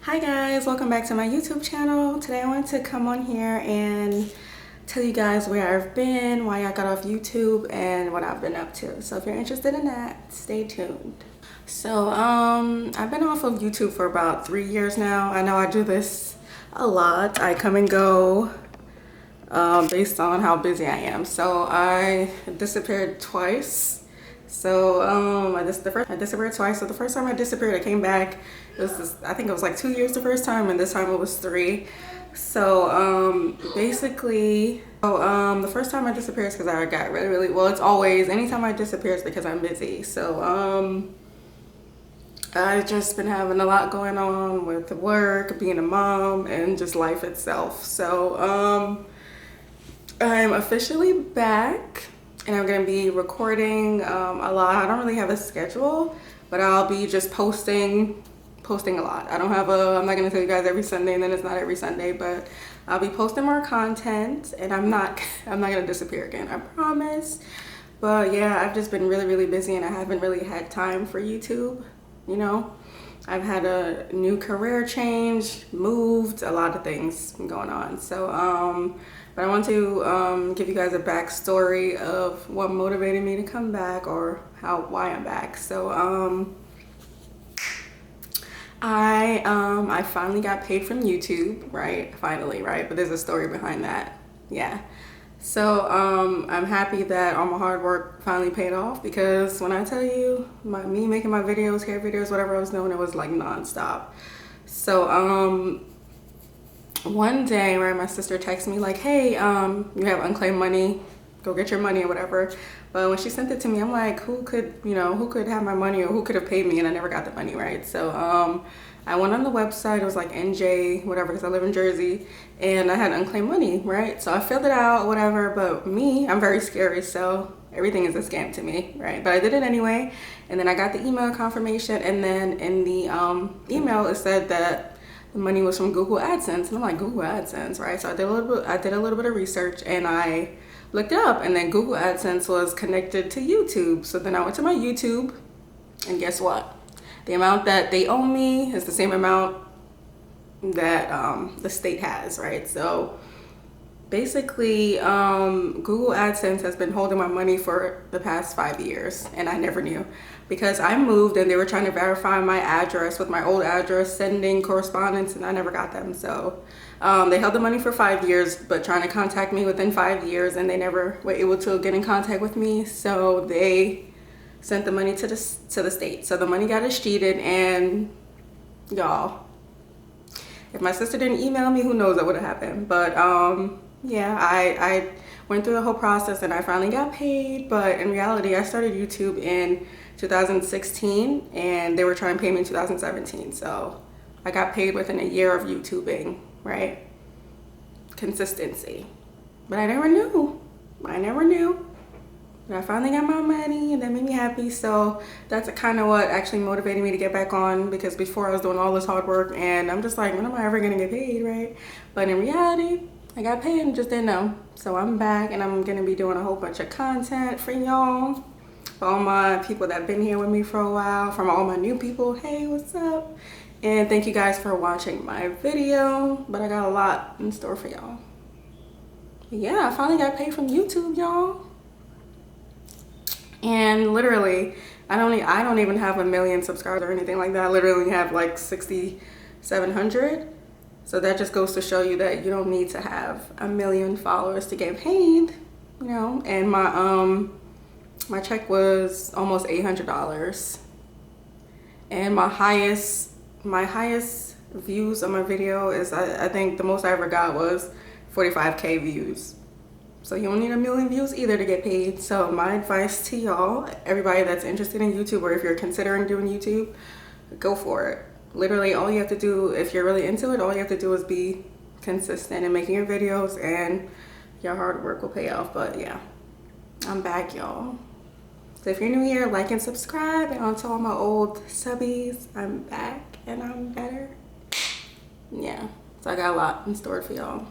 Hi guys, welcome back to my YouTube channel. Today I wanted to come on here and tell you guys where I've been, why I got off YouTube, and what I've been up to. So if you're interested in that, stay tuned. So I've been off of YouTube for about 3 years now. I know I do this a lot. I come and go based on how busy I am. So I disappeared twice. So I disappeared twice. So the first time I disappeared, I came back. It was I think it was like 2 years the first time, and this time it was 3. So basically, the first time I disappeared is because I got really well. It's always anytime I disappear is because I'm busy. So I've just been having a lot going on with work, being a mom, and just life itself. So I'm officially back. And I'm gonna be recording a lot. I don't really have a schedule, but I'll be just posting a lot. I'm not gonna tell you guys every Sunday, and then it's not every Sunday, but I'll be posting more content, and I'm not gonna disappear again, I promise. But yeah, I've just been really busy, and I haven't really had time for YouTube, you know. I've had a new career change, moved, a lot of things going on. So but I want to give you guys a backstory of what motivated me to come back, or why I'm back. So I finally got paid from YouTube, right? Finally, right? But there's a story behind that. Yeah. So I'm happy that all my hard work finally paid off, because when I tell you me making my videos, hair videos, whatever I was doing, it was like nonstop. So one day, right, my sister texted me like, hey, you have unclaimed money, go get your money or whatever. But when she sent it to me, I'm like, who could have my money, or who could have paid me? And I never got the money, right? So I went on the website. It was like NJ whatever, because I live in Jersey, and I had unclaimed money, right? So I filled it out, whatever. But me, I'm very scary, so everything is a scam to me, right? But I did it anyway, and then I got the email confirmation, and then in the email it said that the money was from Google AdSense, and I'm like, Google AdSense, right? So I did a little bit of research, and I looked it up, and then Google AdSense was connected to YouTube. So then I went to my YouTube, and guess what? The amount that they owe me is the same amount that the state has, right? So basically, Google AdSense has been holding my money for the past 5 years, and I never knew, because I moved and they were trying to verify my address with my old address, sending correspondence, and I never got them. So they held the money for 5 years, but trying to contact me within 5 years, and they never were able to get in contact with me. So they sent the money to the state. So the money got escheated, and y'all, if my sister didn't email me, who knows what would have happened. But yeah, I went through the whole process, and I finally got paid. But in reality, I started YouTube in 2016, and they were trying to pay me in 2017. So I got paid within a year of YouTubing, right? Consistency. But I never knew. But I finally got my money, and that made me happy. So that's kind of what actually motivated me to get back on, because before I was doing all this hard work, and I'm just like, when am I ever gonna get paid, right? But in reality, I got paid and just didn't know. So I'm back, and I'm gonna be doing a whole bunch of content for y'all. For all my people that have been here with me for a while, from all my new people, hey, what's up? And thank you guys for watching my video. But I got a lot in store for y'all. Yeah, I finally got paid from YouTube, y'all. And literally, I don't even have 1 million subscribers or anything like that. I literally have like 6,700. So that just goes to show you that you don't need to have 1 million followers to get paid, you know. And my check was almost $800. And my highest views on my video is, I think the most I ever got was 45K views. So you don't need 1 million views either to get paid. So my advice to y'all, everybody that's interested in YouTube, or if you're considering doing YouTube, go for it. Literally, all you have to do, if you're really into it, all you have to do is be consistent in making your videos, and your hard work will pay off. But yeah, I'm back, y'all. So if you're new here, like and subscribe. And on to all my old subbies, I'm back and I'm better. Yeah, so I got a lot in store for y'all.